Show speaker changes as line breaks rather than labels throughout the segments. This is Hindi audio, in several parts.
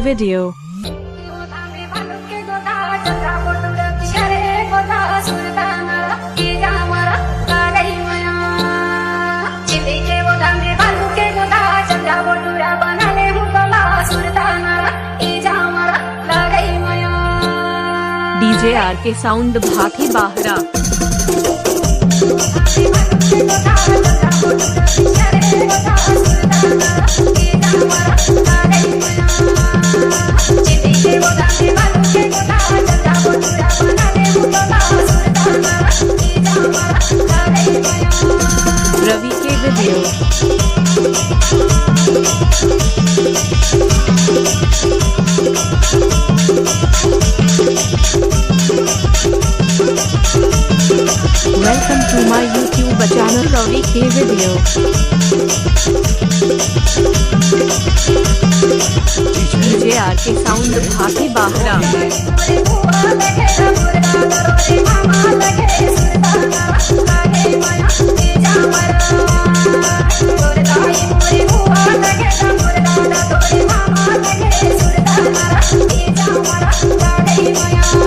Video. DJ R K sound भाभी बाहरा। रवि के video. Welcome to my YouTube channel Ravi के video. DJ R K sound भाभी बाहरा।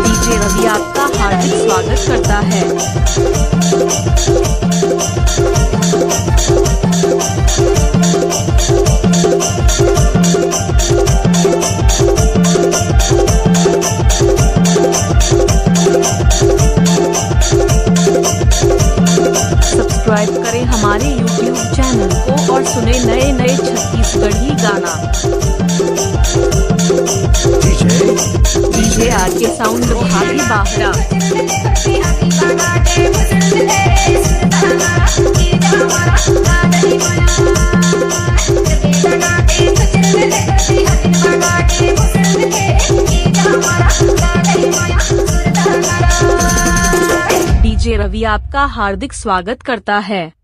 डीजे रवि आपका हार्दिक स्वागत करता है। सब्सक्राइब करें हमारे YouTube चैनल को और सुने नए नए छत्तीसगढ़ी गाना। डीजे आर के साउंड भाभी बाहरा। डीजे रवि आपका हार्दिक स्वागत करता है।